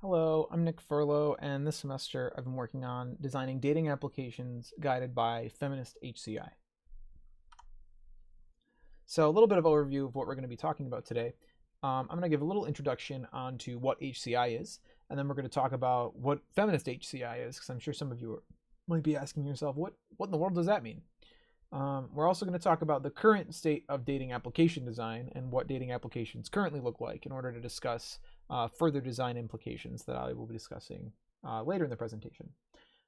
Hello, I'm Nick Furlow, and this semester I've been working on designing dating applications guided by Feminist HCI. So a little bit of overview of what we're going to be talking about today. I'm going to give a little introduction onto what HCI is, and then we're going to talk about what Feminist HCI is, because I'm sure some of you might be asking yourself, what in the world does that mean? We're also going to talk about the current state of dating application design and what dating applications currently look like in order to discuss further design implications that I will be discussing later in the presentation.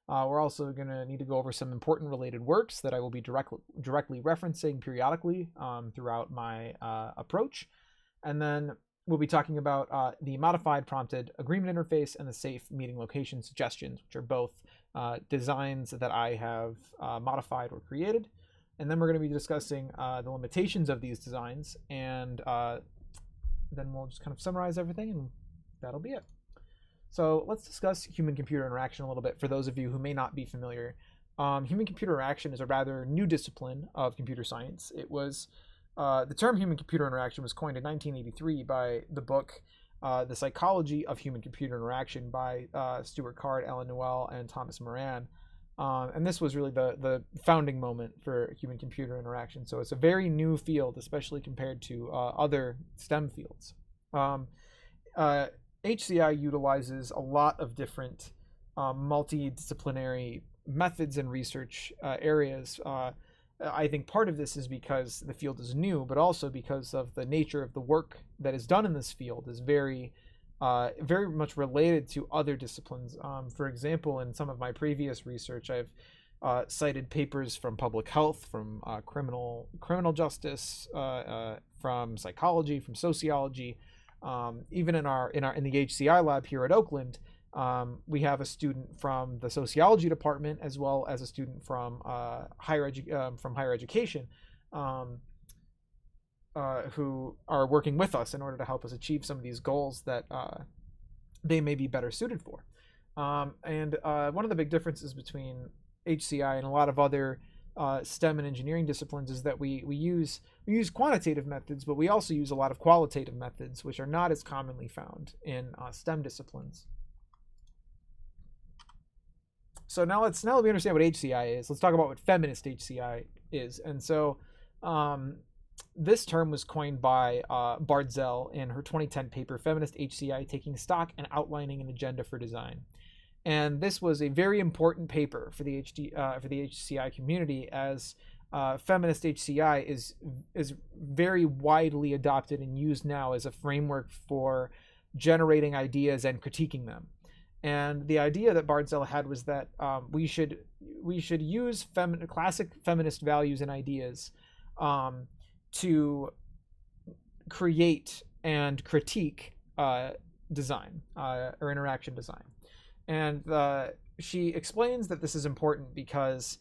We're also going to need to go over some important related works that I will be directly referencing periodically throughout my approach. And then we'll be talking about the modified prompted agreement interface and the safe meeting location suggestions, which are both designs that I have modified or created. And then we're going to be discussing the limitations of these designs, and then we'll just kind of summarize everything, and that'll be it. So let's discuss human-computer interaction a little bit for those of you who may not be familiar. Human-computer interaction is a rather new discipline of computer science. It was the term human-computer interaction was coined in 1983 by the book The Psychology of Human-Computer Interaction by Stuart Card, Alan Newell, and Thomas Moran. And this was really the founding moment for human-computer interaction. So it's a very new field, especially compared to other STEM fields. HCI utilizes a lot of different multidisciplinary methods and research areas. I think part of this is because the field is new, but also because of the nature of the work that is done in this field is very much related to other disciplines. For example, in some of my previous research, I've cited papers from public health, from criminal justice, from psychology, from sociology. Even in the HCI lab here at Oakland, we have a student from the sociology department as well as a student from higher education. Who are working with us in order to help us achieve some of these goals that they may be better suited for. And one of the big differences between HCI and a lot of other STEM and engineering disciplines is that we use quantitative methods, but we also use a lot of qualitative methods, which are not as commonly found in STEM disciplines. So now that we understand what HCI is, let's talk about what feminist HCI is. And so this term was coined by Bardzell in her 2010 paper, Feminist HCI, Taking Stock and Outlining an Agenda for Design. And this was a very important paper for the HCI community, as Feminist HCI is very widely adopted and used now as a framework for generating ideas and critiquing them. And the idea that Bardzell had was that we should use classic feminist values and ideas to create and critique design or interaction design. And she explains that this is important because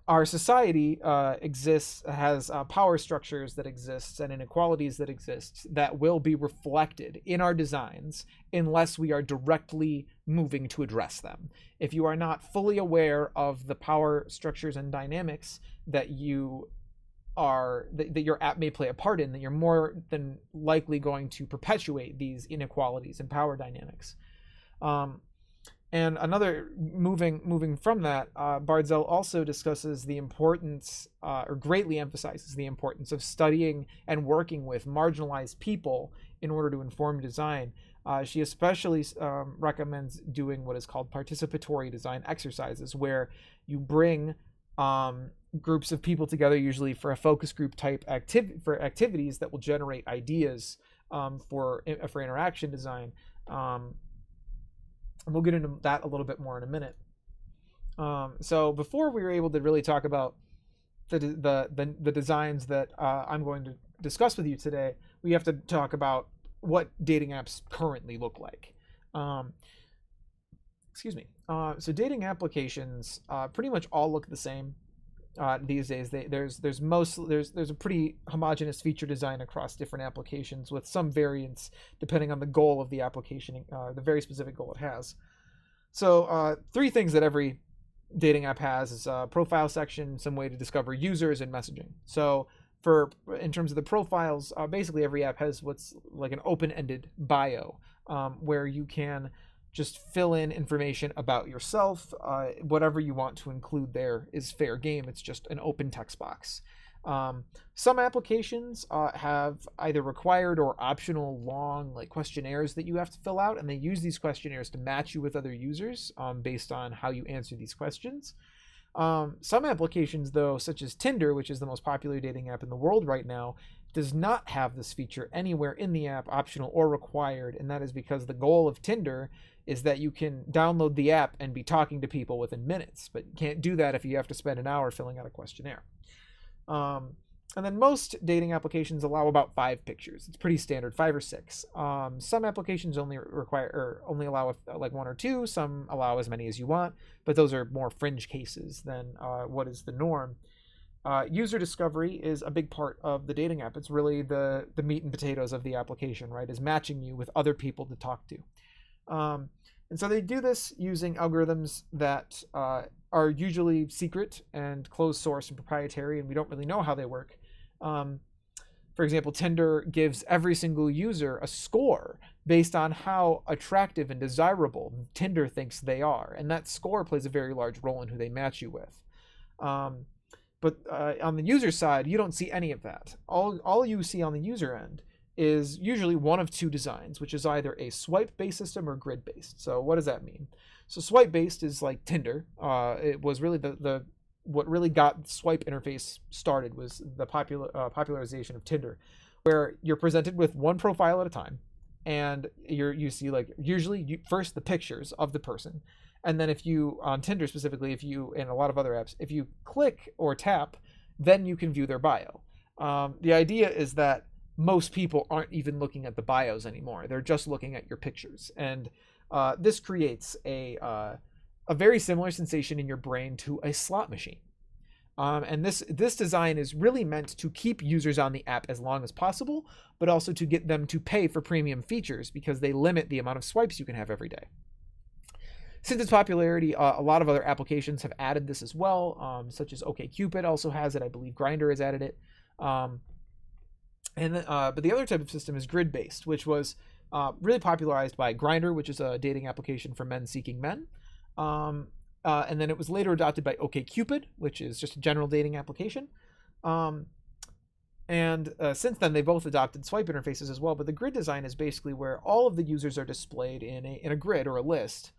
our society has power structures that exist and inequalities that exist that will be reflected in our designs unless we are directly moving to address them. If you are not fully aware of the power structures and dynamics that your app may play a part in, that you're more than likely going to perpetuate these inequalities and power dynamics. And another, moving from that, Bardzell also discusses the importance, or greatly emphasizes the importance of studying and working with marginalized people in order to inform design. She especially recommends doing what is called participatory design exercises, where you bring groups of people together, usually for a focus group type activities that will generate ideas for interaction design. We'll get into that a little bit more in a minute. So before we were able to really talk about the designs that I'm going to discuss with you today, we have to talk about what dating apps currently look like. Excuse me. So dating applications pretty much all look the same these days. There's a pretty homogeneous feature design across different applications, with some variance depending on the goal of the application, the very specific goal it has. So three things that every dating app has is a profile section, some way to discover users, and messaging. So for in terms of the profiles, basically every app has what's like an open-ended bio, where you can just fill in information about yourself. Whatever you want to include there is fair game. It's just an open text box. Some applications have either required or optional long like questionnaires that you have to fill out, and they use these questionnaires to match you with other users based on how you answer these questions. Some applications, though, such as Tinder, which is the most popular dating app in the world right now, does not have this feature anywhere in the app, optional or required, and that is because the goal of Tinder is that you can download the app and be talking to people within minutes, but you can't do that if you have to spend an hour filling out a questionnaire. And then most dating applications allow about 5 pictures. It's pretty standard, 5 or 6. Some applications only allow like 1 or 2. Some allow as many as you want, but those are more fringe cases than what is the norm. User discovery is a big part of the dating app. It's really the meat and potatoes of the application, right? Is matching you with other people to talk to. And so they do this using algorithms that are usually secret and closed source and proprietary, and we don't really know how they work. For example, Tinder gives every single user a score based on how attractive and desirable Tinder thinks they are, and that score plays a very large role in who they match you with. But on the user side, you don't see any of that. All you see on the user end is usually one of 2 designs, which is either a swipe-based system or grid-based. So what does that mean? So swipe-based is like Tinder. It was really what really got the swipe interface started was the popularization of Tinder, where you're presented with one profile at a time, and you see like usually first the pictures of the person, and then if you on Tinder specifically, if you and a lot of other apps, if you click or tap, then you can view their bio. The idea is that most people aren't even looking at the bios anymore. They're just looking at your pictures. And this creates a very similar sensation in your brain to a slot machine. And this design is really meant to keep users on the app as long as possible, but also to get them to pay for premium features because they limit the amount of swipes you can have every day. Since its popularity, a lot of other applications have added this as well, such as OkCupid also has it. I believe Grindr has added it. But the other type of system is grid-based, which was really popularized by Grindr, which is a dating application for men seeking men. And then it was later adopted by OkCupid, which is just a general dating application. And since then, they both adopted swipe interfaces as well. But the grid design is basically where all of the users are displayed in a grid or a list.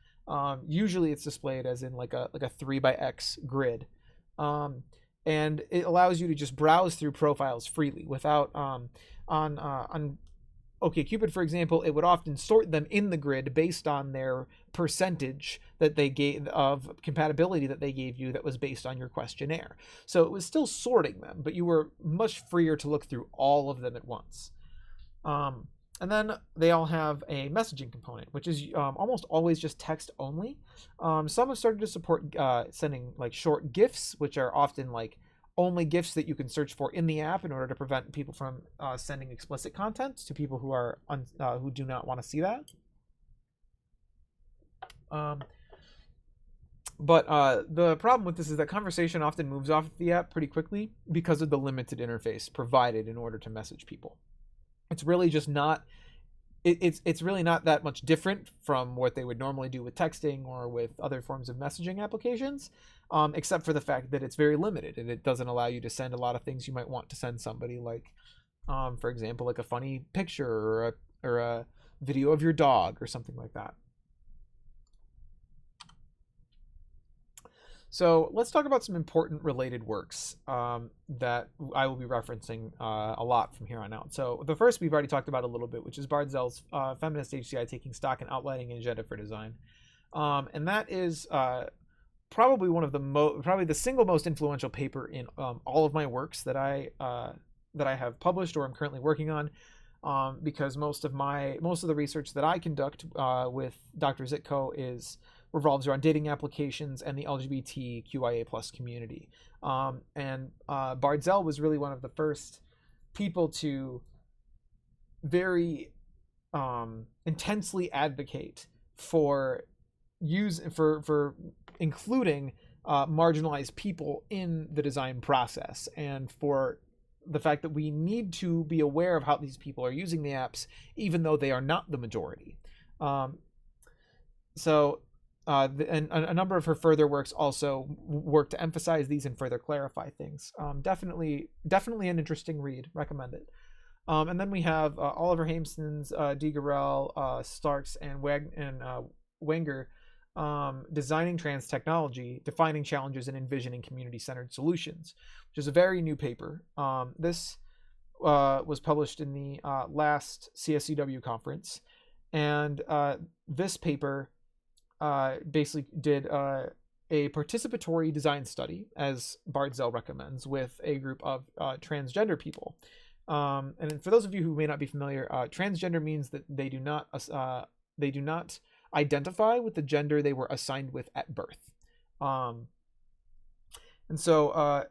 Usually it's displayed as in like a 3x grid. And it allows you to just browse through profiles freely without on OkCupid, for example, it would often sort them in the grid based on their percentage that they gave of compatibility that they gave you that was based on your questionnaire. So it was still sorting them, but you were much freer to look through all of them at once. And then they all have a messaging component, which is almost always just text only. Some have started to support sending like short GIFs, which are often like only GIFs that you can search for in the app in order to prevent people from sending explicit content to people who are who do not want to see that. But the problem with this is that conversation often moves off the app pretty quickly because of the limited interface provided in order to message people. It's really just not. It's really not that much different from what they would normally do with texting or with other forms of messaging applications, except for the fact that it's very limited and it doesn't allow you to send a lot of things you might want to send somebody, like, for example, like a funny picture or a video of your dog or something like that. So let's talk about some important related works that I will be referencing a lot from here on out. So the first we've already talked about a little bit, which is Bardzell's Feminist HCI, Taking Stock in Outlining and Agenda for Design. And that is probably one of probably the single most influential paper in all of my works that I have published or I'm currently working on. Because most of the research that I conduct with Dr. Zitko revolves around dating applications and the LGBTQIA+ community. And Bardzell was really one of the first people to very intensely advocate for including marginalized people in the design process and for the fact that we need to be aware of how these people are using the apps, even though they are not the majority. And a number of her further works also work to emphasize these and further clarify things. Definitely an interesting read. Recommend it. And then we have Oliver Hameston's, DeGarel, Starks, and Wenger, Designing Trans Technology, Defining Challenges and Envisioning Community-Centered Solutions, which is a very new paper. This was published in the last CSCW conference, and this paper basically did a participatory design study, as Bardzell recommends, with a group of transgender people. And for those of you who may not be familiar, transgender means that they do not identify with the gender they were assigned with at birth. And so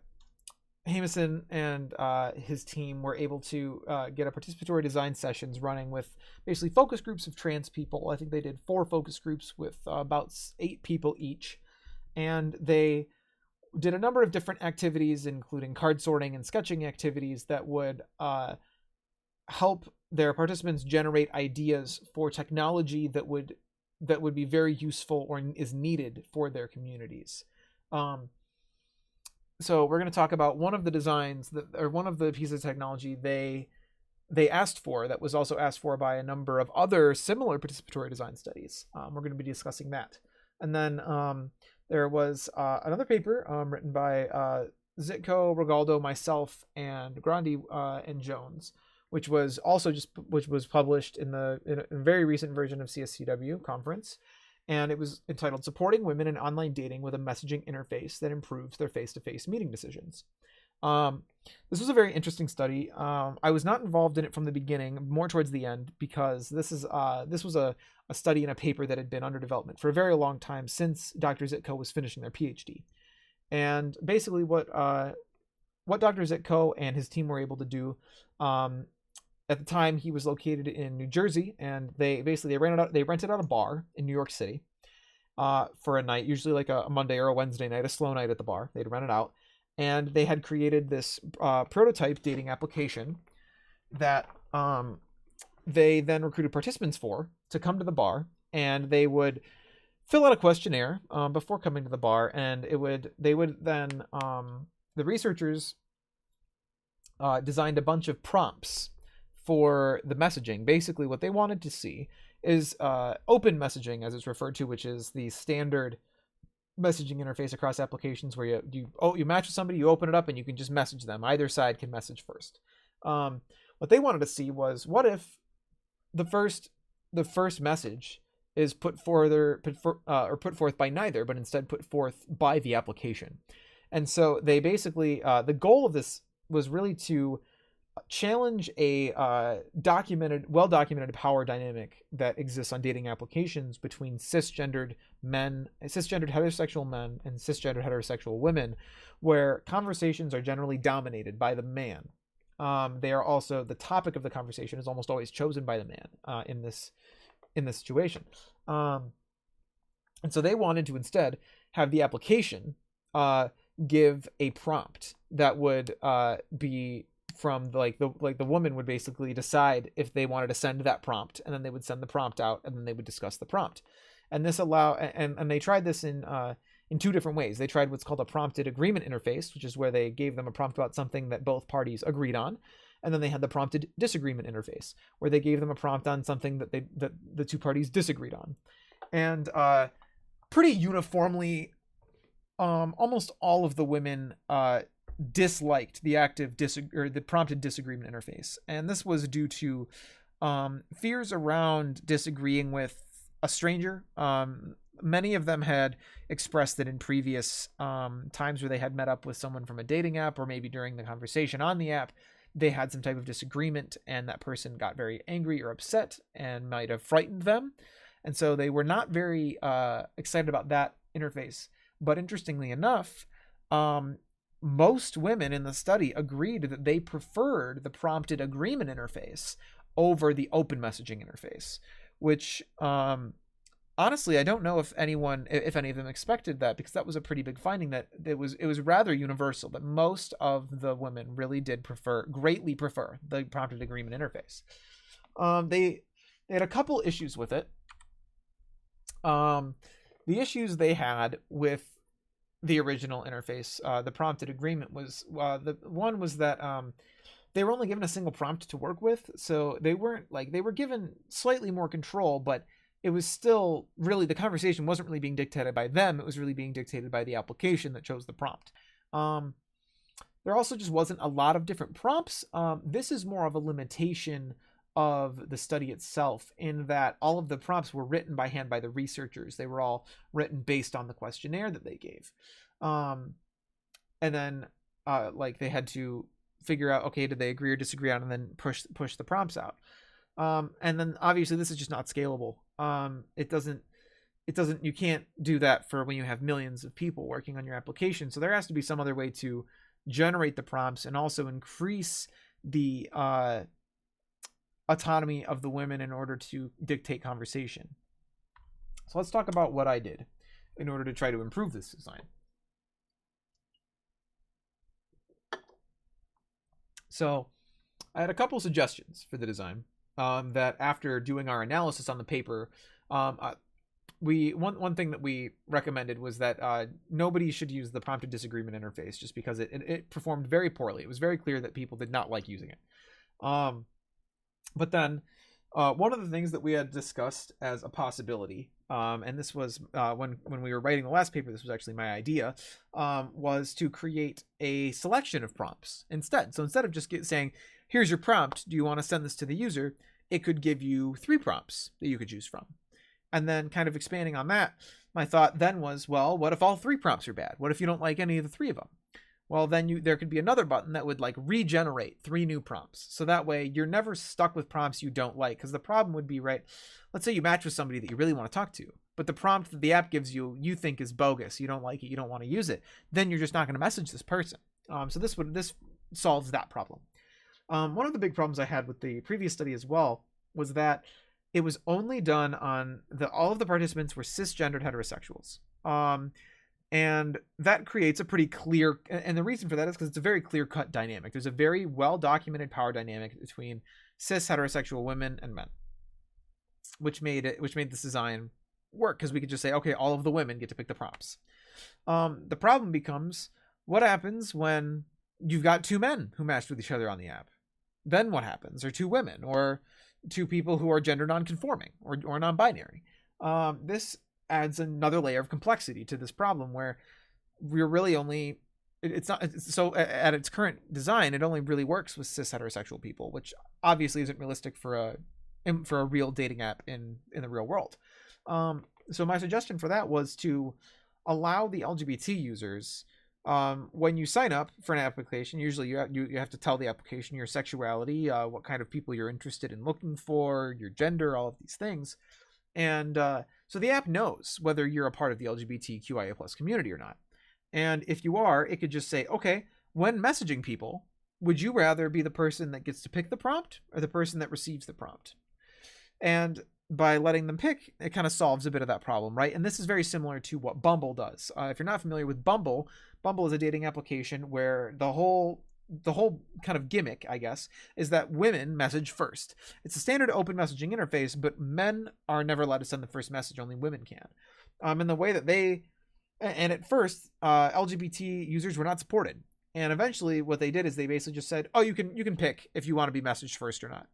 Jameson and his team were able to get a participatory design sessions running with basically focus groups of trans people. I think they did 4 focus groups with about 8 people each. And they did a number of different activities, including card sorting and sketching activities that would help their participants generate ideas for technology that would be very useful or is needed for their communities. So we're going to talk about one of the designs one of the pieces of technology they asked for, that was also asked for by a number of other similar participatory design studies. We're going to be discussing that. And then there was another paper written by Zitko, Regaldo, myself, and Grandi and Jones, which was published in a very recent version of CSCW conference. And it was entitled Supporting Women in Online Dating with a Messaging Interface That Improves Their Face-to-Face Meeting Decisions. This was a very interesting study. I was not involved in it from the beginning, more towards the end, because this was a study in a paper that had been under development for a very long time since Dr. Zitko was finishing their PhD. And basically what Dr. Zitko and his team were able to do, at the time he was located in New Jersey, and they rented out a bar in New York City for a night, usually like a Monday or a Wednesday night, a slow night at the bar. They'd rent it out, and they had created this prototype dating application that they then recruited participants for to come to the bar, and they would fill out a questionnaire before coming to the bar, and the researchers designed a bunch of prompts for the messaging. Basically, what they wanted to see is open messaging, as it's referred to, which is the standard messaging interface across applications where you match with somebody, you open it up, and you can just message them. Either side can message first. What they wanted to see was, what if the first message is put forth by neither, but instead put forth by the application. And so they basically the goal of this was really to challenge a well-documented power dynamic that exists on dating applications between cisgendered heterosexual men and cisgendered heterosexual women, where conversations are generally dominated by the man. They are also, the topic of the conversation is almost always chosen by the man in this situation. And so they wanted to instead have the application give a prompt that would be from the woman would basically decide if they wanted to send that prompt, and then they would send the prompt out, and then they would discuss the prompt. And this and they tried this in 2 different ways. They tried what's called a prompted agreement interface, which is where they gave them a prompt about something that both parties agreed on. And then they had the prompted disagreement interface, where they gave them a prompt on something that the 2 parties disagreed on. And pretty uniformly, almost all of the women disliked the prompted disagreement interface. And this was due to fears around disagreeing with a stranger. Many of them had expressed that in previous times where they had met up with someone from a dating app, or maybe during the conversation on the app, they had some type of disagreement, and that person got very angry or upset and might have frightened them. And so they were not very excited about that interface. But interestingly enough, most women in the study agreed that they preferred the prompted agreement interface over the open messaging interface, which honestly, I don't know if any of them expected that, because that was a pretty big finding, that it was rather universal that most of the women really did greatly prefer the prompted agreement interface. They had a couple issues with it. The issues they had with the original interface, the prompted agreement, was the one was that they were only given a single prompt to work with, so they were given slightly more control, but it was still really, the conversation wasn't really being dictated by them. It was really being dictated by the application that chose the prompt. There also just wasn't a lot of different prompts. This is more of a limitation of the study itself, in that all of the prompts were written by hand by the researchers. They were all written based on the questionnaire that they gave. And then they had to figure out, okay, did they agree or disagree on, and then push the prompts out. And then obviously this is just not scalable. You can't do that for when you have millions of people working on your application. So there has to be some other way to generate the prompts and also increase the autonomy of the women in order to dictate conversation. So let's talk about what I did in order to try to improve this design. So I had a couple suggestions for the design that, after doing our analysis on the paper, one thing that we recommended was that nobody should use the prompted disagreement interface, just because it performed very poorly. It was very clear that people did not like using it. But then one of the things that we had discussed as a possibility, and this was when we were writing the last paper, this was actually my idea, was to create a selection of prompts instead. So instead of just saying, here's your prompt, do you want to send this to the user, it could give you 3 prompts that you could choose from. And then kind of expanding on that, my thought then was, well, what if all 3 prompts are bad? What if you don't like any of the 3 of them? Well, then there could be another button that would regenerate 3 new prompts. So that way you're never stuck with prompts you don't like. Because the problem would be, right, let's say you match with somebody that you really want to talk to, but the prompt that the app gives you, you think is bogus. You don't like it. You don't want to use it. Then you're just not going to message this person. So this solves that problem. One of the big problems I had with the previous study as well was that it was only done on all of the participants were cisgendered heterosexuals. And that creates a pretty clear, and the reason for that is because it's a very clear-cut dynamic. There's a very well-documented power dynamic between cis heterosexual women and men, which made this design work, because we could just say, okay, all of the women get to pick the prompts. The problem becomes, what happens when you've got 2 men who matched with each other on the app? Then what happens? Or 2 women, or 2 people who are gender non-conforming or non-binary. This adds another layer of complexity to this problem, where we're really only, so at its current design, it only really works with cis heterosexual people, which obviously isn't realistic for a real dating app in the real world. So my suggestion for that was to allow the LGBT users, when you sign up for an application, usually you have to tell the application your sexuality, what kind of people you're interested in looking for, your gender, all of these things. And so the app knows whether you're a part of the LGBTQIA+ community or not. And if you are, it could just say, okay, when messaging people, would you rather be the person that gets to pick the prompt or the person that receives the prompt? And by letting them pick, it kind of solves a bit of that problem, right? And this is very similar to what Bumble does. If you're not familiar with Bumble is a dating application where the whole kind of gimmick, I guess, is that women message first. It's a standard open messaging interface, but men are never allowed to send the first message. Only women can. And the way that and at first, LGBT users were not supported. And eventually what they did is they basically just said, oh, you can pick if you want to be messaged first or not.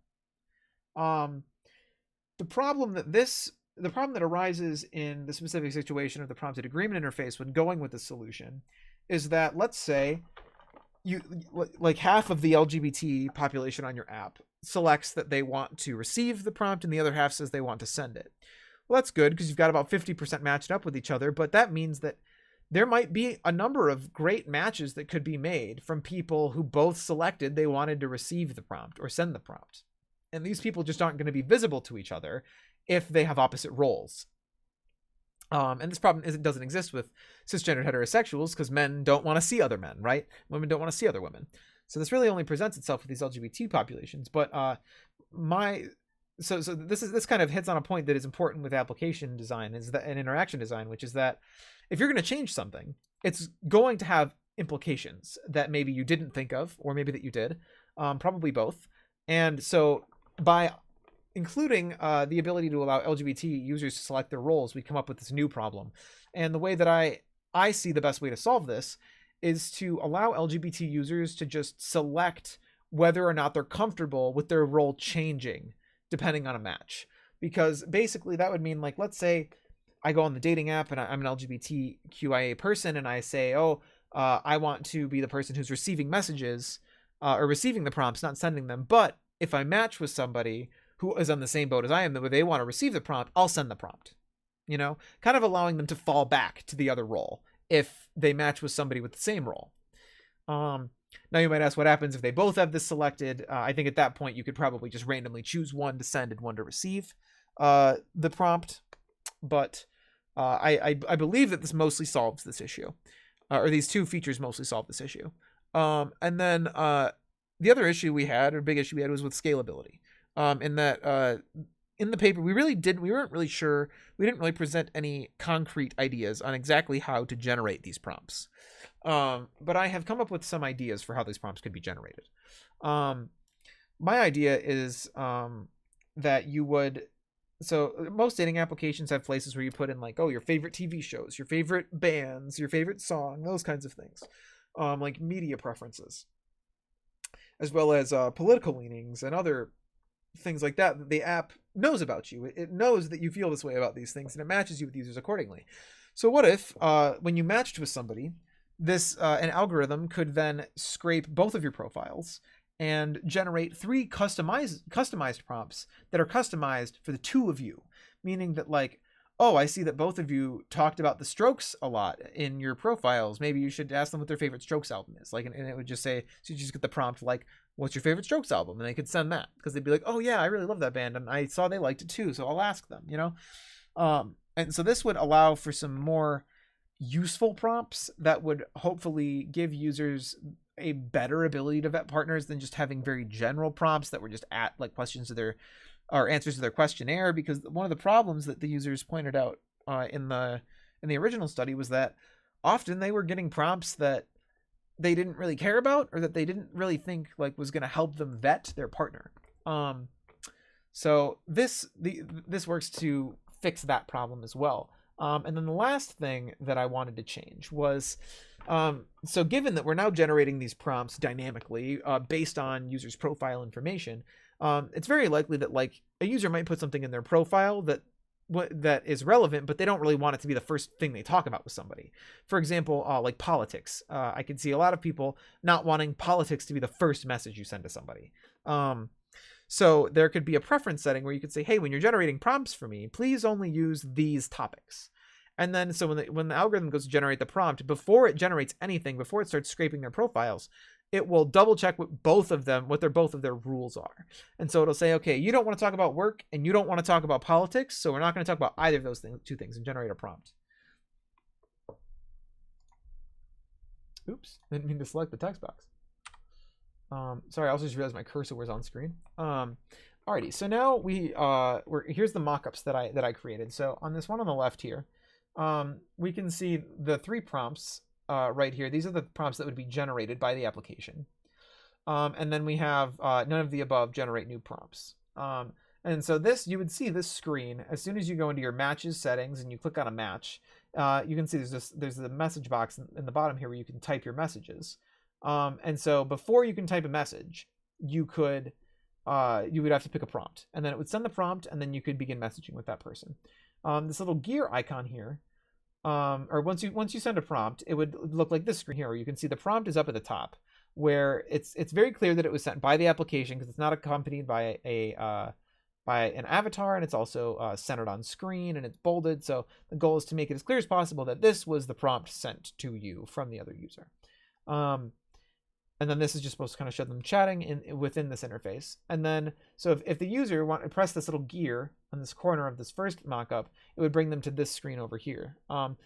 The problem that arises in the specific situation of the prompted agreement interface when going with the solution is that, let's say, half of the LGBT population on your app selects that they want to receive the prompt and the other half says they want to send it. Well, that's good because you've got about 50% matched up with each other, but that means that there might be a number of great matches that could be made from people who both selected they wanted to receive the prompt or send the prompt. And these people just aren't going to be visible to each other if they have opposite roles. And this problem doesn't exist with cisgendered heterosexuals because men don't want to see other men, right? Women don't want to see other women. So this really only presents itself with these LGBT populations. But my so this kind of hits on a point that is important with application design, is that and interaction design, which is that if you're going to change something, it's going to have implications that maybe you didn't think of, or maybe that you did, probably both. And so by including the ability to allow LGBT users to select their roles, we come up with this new problem. And the way that I see the best way to solve this is to allow LGBT users to just select whether or not they're comfortable with their role changing depending on a match. Because basically that would mean, like, let's say I go on the dating app and I'm an LGBTQIA person, and I say, oh, I want to be the person who's receiving messages or receiving the prompts, not sending them. But if I match with somebody who is on the same boat as I am, where they want to receive the prompt, I'll send the prompt, you know, kind of allowing them to fall back to the other role if they match with somebody with the same role. Now you might ask, what happens if they both have this selected? I think at that point you could probably just randomly choose one to send and one to receive the prompt. But I believe that this mostly solves this issue, or these two features mostly solve this issue. And then the other issue we had, or big issue we had, was with scalability. In that in the paper we weren't really sure, we didn't really present any concrete ideas on exactly how to generate these prompts. But I have come up with some ideas for how these prompts could be generated. My idea is that you would, so most dating applications have places where you put in, like, oh, your favorite TV shows, your favorite bands, your favorite song, those kinds of things, like media preferences, as well as political leanings and other things like that the app knows about you. It knows that you feel this way about these things, and it matches you with users accordingly. So what if when you matched with somebody, this an algorithm could then scrape both of your profiles and generate 3 customized prompts that are customized for the two of you, meaning that, like, oh, I see that both of you talked about the Strokes a lot in your profiles. Maybe you should ask them what their favorite Strokes album is. Like, and it would just say, so you just get the prompt, like, what's your favorite Strokes album? And they could send that, because they'd be like, oh yeah, I really love that band, and I saw they liked it too, so I'll ask them, you know? And so this would allow for some more useful prompts that would hopefully give users a better ability to vet partners than just having very general prompts that were just at, like, questions to their, or answers to their questionnaire. Because one of the problems that the users pointed out in the original study was that often they were getting prompts that they didn't really care about, or that they didn't really think, like, was going to help them vet their partner. So this works to fix that problem as well. And then the last thing that I wanted to change was, so given that we're now generating these prompts dynamically based on users' profile information, it's very likely that, like, a user might put something in their profile that is relevant, but they don't really want it to be the first thing they talk about with somebody. For example, like politics. I can see a lot of people not wanting politics to be the first message you send to somebody. So there could be a preference setting where you could say, hey, when you're generating prompts for me, please only use these topics. And then so when the algorithm goes to generate the prompt, before it generates anything, before it starts scraping their profiles, it will double check what both of their rules are. And so it'll say, okay, you don't want to talk about work and you don't want to talk about politics, so we're not going to talk about either of those two things, and generate a prompt. Oops, didn't mean to select the text box. Sorry, I also just realized my cursor was on screen. Alrighty, so now here's the mockups that I created. So on this one on the left here, we can see the 3 prompts right here. These are the prompts that would be generated by the application. And then we have none of the above, generate new prompts. And so you would see this screen as soon as you go into your matches settings and you click on a match. You can see there's the message box in the bottom here where you can type your messages. And so before you can type a message, you would have to pick a prompt, and then it would send the prompt, and then you could begin messaging with that person. This little gear icon here, or once you send a prompt, it would look like this screen here, where you can see the prompt is up at the top, where it's very clear that it was sent by the application, because it's not accompanied by an avatar, and it's also centered on screen, and it's bolded. So the goal is to make it as clear as possible that this was the prompt sent to you from the other user. And then this is just supposed to kind of show them chatting within this interface. And then, so if the user want to press this little gear on this corner of this first mockup, it would bring them to this screen over here. And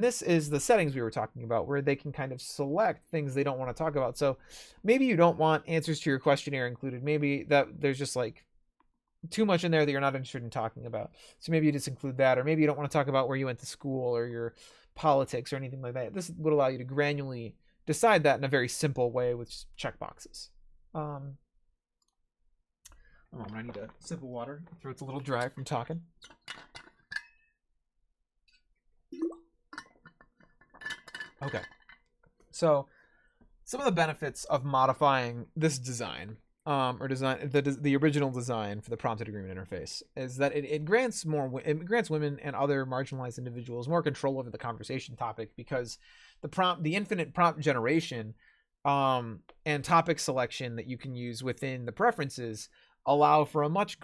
this is the settings we were talking about, where they can kind of select things they don't want to talk about. So maybe you don't want answers to your questionnaire included. Maybe that there's just like too much in there that you're not interested in talking about. So maybe you just include that, or maybe you don't want to talk about where you went to school or your politics or anything like that. This would allow you to granularly decide that in a very simple way with just checkboxes. I need a sip of water. My throat's a little dry from talking. Okay. So some of the benefits of modifying this design, or design the original design for the prompted agreement interface, is that it grants women and other marginalized individuals more control over the conversation topic, because the infinite prompt generation and topic selection that you can use within the preferences allow for a much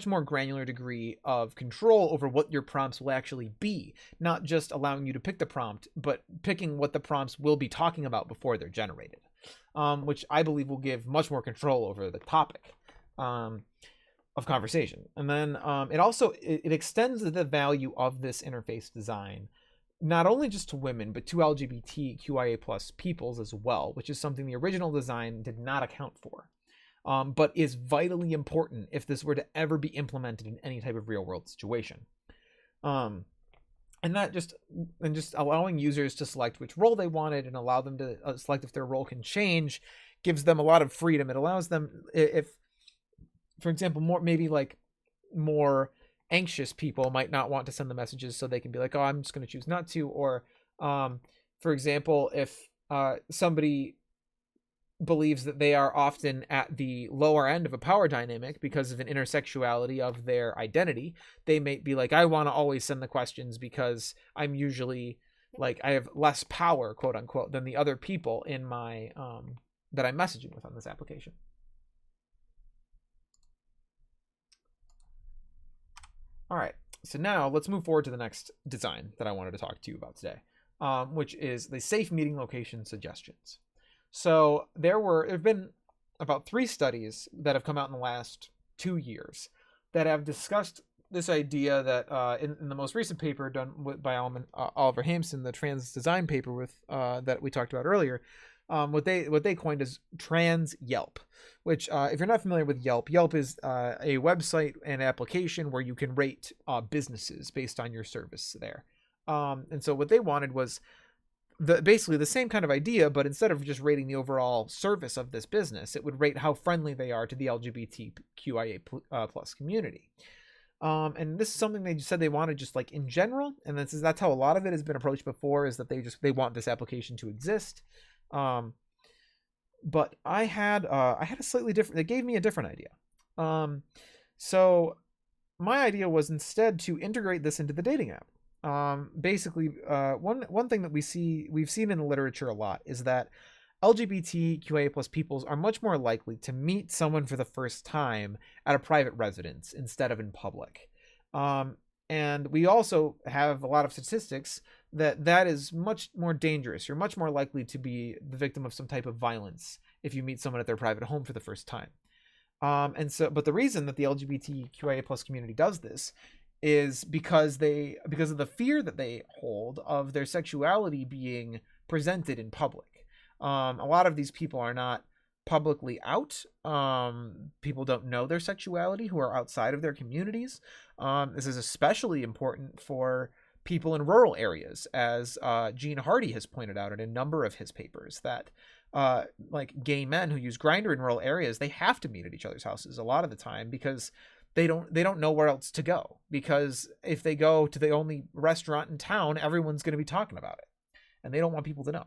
more granular degree of control over what your prompts will actually be, not just allowing you to pick the prompt, but picking what the prompts will be talking about before they're generated, which I believe will give much more control over the topic of conversation. And then it extends the value of this interface design not only just to women, but to LGBTQIA plus peoples as well, which is something the original design did not account for. But is vitally important if this were to ever be implemented in any type of real world situation. And just allowing users to select which role they wanted and allow them to select if their role can change gives them a lot of freedom. It allows them, if, for example, more anxious people might not want to send the messages, so they can be like, oh, I'm just going to choose not to. Or, for example, if somebody believes that they are often at the lower end of a power dynamic because of an intersexuality of their identity, they may be like, I want to always send the questions because I'm usually like, I have less power, quote unquote, than the other people in my that I'm messaging with on this application. All right, so now let's move forward to the next design that I wanted to talk to you about today, which is the safe meeting location suggestions. So there have been about 3 studies that have come out in the last 2 years that have discussed this idea that in the most recent paper done by Oliver Hampson, the trans design paper with that we talked about earlier, what they coined as trans Yelp, which if you're not familiar with Yelp is a website and application where you can rate businesses based on your service there. And so what they wanted was basically the same kind of idea, but instead of just rating the overall service of this business, it would rate how friendly they are to the LGBTQIA plus community. And this is something they said they wanted just like in general, and that's how a lot of it has been approached before, is that they want this application to exist. But I had a slightly different. They gave me a different idea. So my idea was instead to integrate this into the dating app. Basically, one thing that we've seen in the literature a lot is that LGBTQIA plus peoples are much more likely to meet someone for the first time at a private residence instead of in public. And we also have a lot of statistics that is much more dangerous. You're much more likely to be the victim of some type of violence if you meet someone at their private home for the first time. But the reason that the LGBTQIA plus community does this is because of the fear that they hold of their sexuality being presented in public. A lot of these people are not publicly out. People don't know their sexuality who are outside of their communities. This is especially important for people in rural areas, as Gene Hardy has pointed out in a number of his papers, that like gay men who use Grindr in rural areas, they have to meet at each other's houses a lot of the time because they don't know where else to go, because if they go to the only restaurant in town, everyone's going to be talking about it, and they don't want people to know.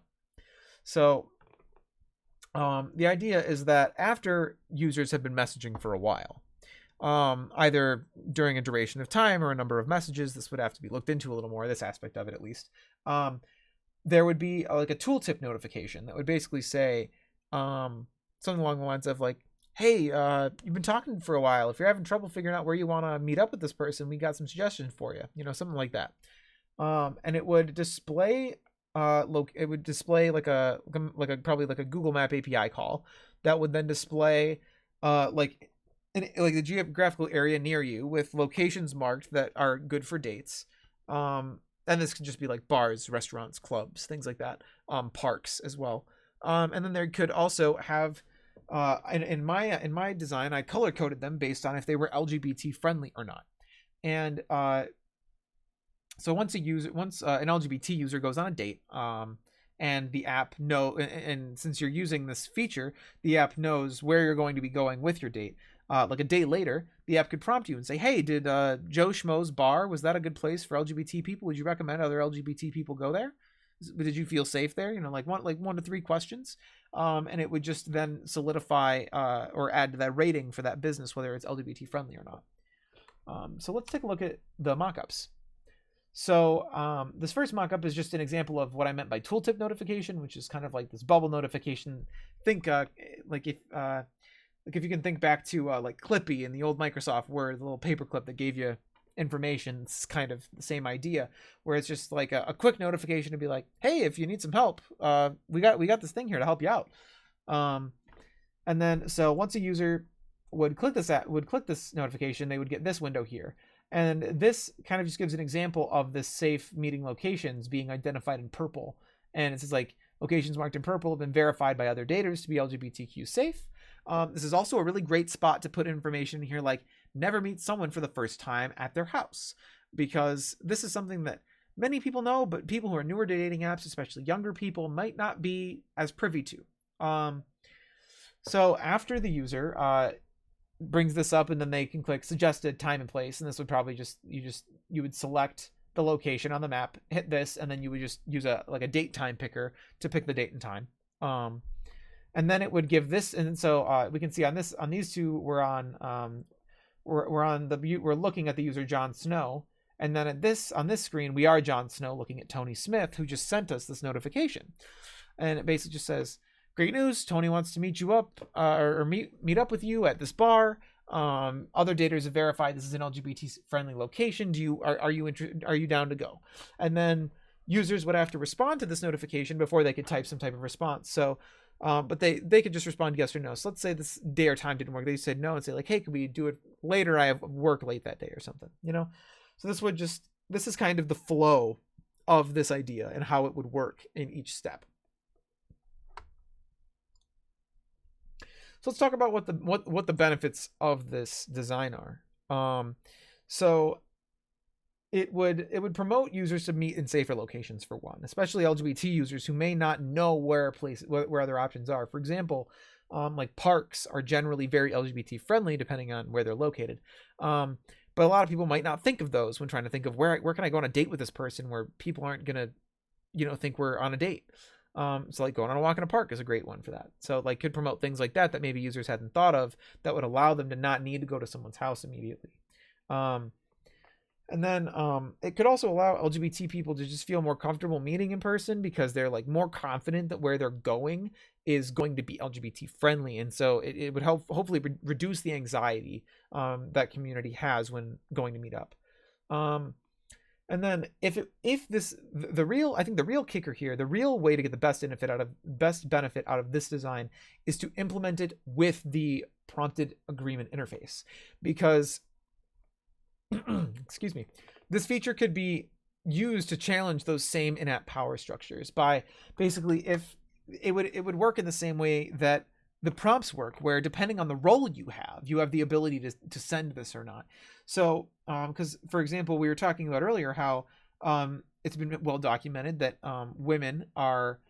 So the idea is that after users have been messaging for a while, either during a duration of time or a number of messages, this would have to be looked into a little more, this aspect of it at least, there would be like a tooltip notification that would basically say something along the lines of like, hey, you've been talking for a while. If you're having trouble figuring out where you want to meet up with this person, we got some suggestions for you. Something like that. And it would display like a probably like a Google Map API call that would then display like the geographical area near you with locations marked that are good for dates. And this could just be like bars, restaurants, clubs, things like that. Parks as well. And then there could also have In my design, I color coded them based on if they were LGBT friendly or not. And so once an LGBT user goes on a date, and the app and since you're using this feature, the app knows where you're going to be going with your date. Like a day later, the app could prompt you and say, "Hey, did Joe Schmo's bar, was that a good place for LGBT people? Would you recommend other LGBT people go there? Did you feel safe there?" Like 1 to 3 questions, and it would just then solidify or add to that rating for that business, whether it's LGBT friendly or not. So let's take a look at the mockups. So this first mockup is just an example of what I meant by tooltip notification, which is kind of like this bubble notification. Think like if you can think back to like Clippy in the old Microsoft Word, the little paperclip that gave you information. It's kind of the same idea, where it's just like a quick notification to be like, "Hey, if you need some help, we got this thing here to help you out." And then so once a user would click this notification, they would get this window here. And this kind of just gives an example of the safe meeting locations being identified in purple. And it says like, locations marked in purple have been verified by other daters to be LGBTQ safe. This is also a really great spot to put information in here like never meet someone for the first time at their house, because this is something that many people know, but people who are newer to dating apps, especially younger people, might not be as privy to. So after the user brings this up, and then they can click suggested time and place, and this would probably you would select the location on the map, hit this, and then you would just use a date time picker to pick the date and time. And then it would give this, and so we can see on these two we're looking at the user Jon Snow, and then on this screen we are Jon Snow looking at Tony Smith, who just sent us this notification. And it basically just says, "Great news, Tony wants to meet you up or meet up with you at this bar. Other daters have verified this is an LGBT friendly location. Are you down to go?" And then users would have to respond to this notification before they could type some type of response. So but they could just respond yes or no. So let's say this day or time didn't work. They said no and say like, "Hey, can we do it later? I have work late that day," or something, So this is kind of the flow of this idea and how it would work in each step. So let's talk about what the benefits of this design are. So it would promote users to meet in safer locations, for one, especially LGBT users who may not know where other options are. For example, like parks are generally very LGBT friendly depending on where they're located. But a lot of people might not think of those when trying to think of where can I go on a date with this person where people aren't gonna, think we're on a date. So like going on a walk in a park is a great one for that. So like could promote things like that maybe users hadn't thought of, that would allow them to not need to go to someone's house immediately. And then it could also allow LGBT people to just feel more comfortable meeting in person, because they're like more confident that where they're going is going to be LGBT friendly. And so it would hopefully reduce the anxiety that community has when going to meet up. And then I think the real kicker here, the real way to get the best benefit out of this design is to implement it with the prompted agreement interface, because excuse me, this feature could be used to challenge those same in-app power structures by basically, if it would work in the same way that the prompts work, where depending on the role you have the ability to send this or not. So because for example, we were talking about earlier how it's been well documented that women are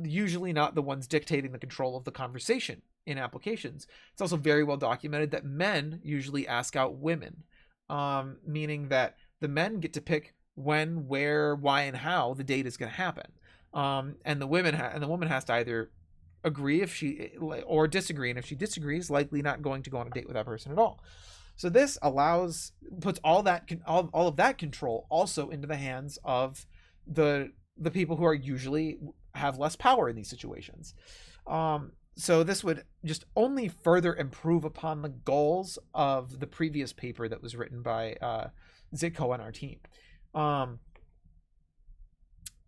usually not the ones dictating the control of the conversation in applications. It's also very well documented that men usually ask out women, meaning that the men get to pick when, where, why, and how the date is going to happen, and the woman has to either agree or disagree, and if she disagrees, likely not going to go on a date with that person at all. So this puts all of that control also into the hands of the people who are usually have less power in these situations. So this would just only further improve upon the goals of the previous paper that was written by Zitko and our team.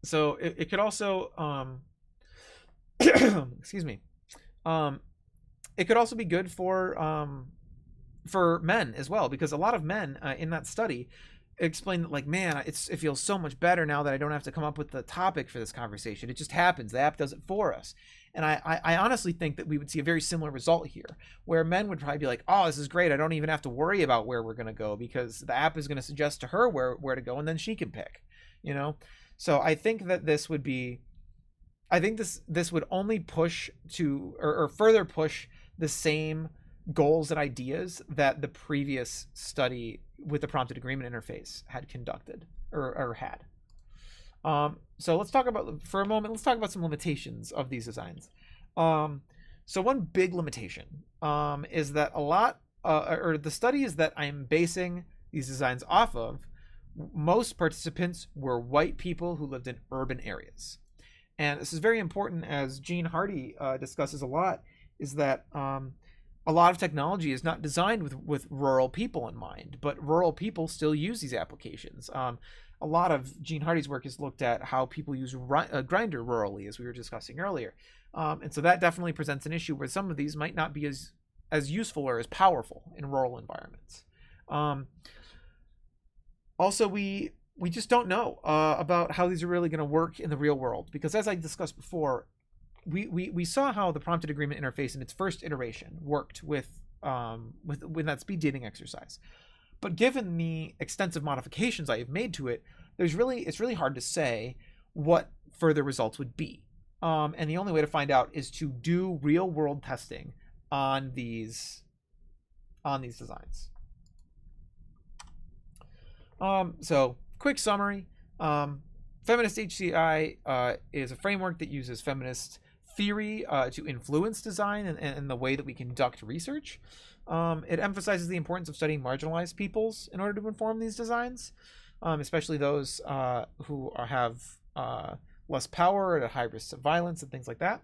So it could also excuse me, it could also be good for men as well, because a lot of men in that study explained that, like, man, it feels so much better now that I don't have to come up with the topic for this conversation. It just happens. The app does it for us. And I honestly think that we would see a very similar result here, where men would probably be like, oh, this is great. I don't even have to worry about where we're going to go because the app is going to suggest to her where to go, and then she can pick, you know? So I think that this would be, I think this would only push to, or further push the same goals and ideas that the previous study with the prompted agreement interface had conducted or had. So let's talk about, for a moment, let's talk about some limitations of these designs. So one big limitation is that a lot, or the studies that I'm basing these designs off of, most participants were white people who lived in urban areas. And this is very important, as Gene Hardy discusses a lot, is that a lot of technology is not designed with rural people in mind, but rural people still use these applications. A lot of Gene Hardy's work has looked at how people use Grindr rurally, as we were discussing earlier. And so that definitely presents an issue where some of these might not be as useful or as powerful in rural environments. Also, we just don't know about how these are really going to work in the real world, because as I discussed before, we saw how the prompted agreement interface in its first iteration worked with that speed dating exercise. But given the extensive modifications I have made to it, it's really hard to say what further results would be. And the only way to find out is to do real world testing on these designs. So quick summary. Feminist HCI is a framework that uses feminist theory to influence design and the way that we conduct research. It emphasizes the importance of studying marginalized peoples in order to inform these designs, especially those who have less power and at high risks of violence and things like that.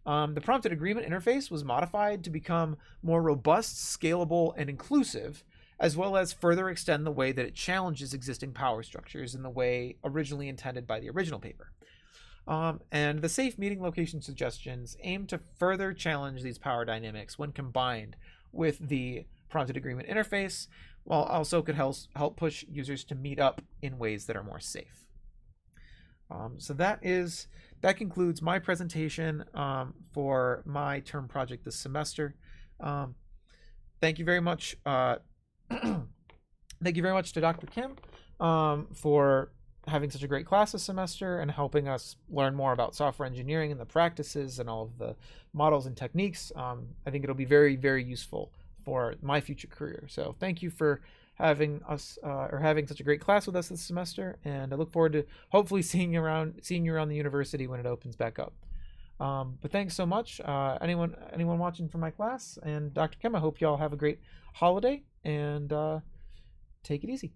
The prompted agreement interface was modified to become more robust, scalable, and inclusive, as well as further extend the way that it challenges existing power structures in the way originally intended by the original paper. And the safe meeting location suggestions aim to further challenge these power dynamics when combined with the prompted agreement interface, while also could help push users to meet up in ways that are more safe. So that concludes my presentation for my term project this semester. Thank you very much. Thank you very much to Dr. Kim for having such a great class this semester and helping us learn more about software engineering and the practices and all of the models and techniques. I think it'll be very, very useful for my future career. So thank you for having us having such a great class with us this semester, and I look forward to hopefully seeing you around the university when it opens back up. But thanks so much, anyone watching from my class, and Dr. Kim. I hope you all have a great holiday, and take it easy.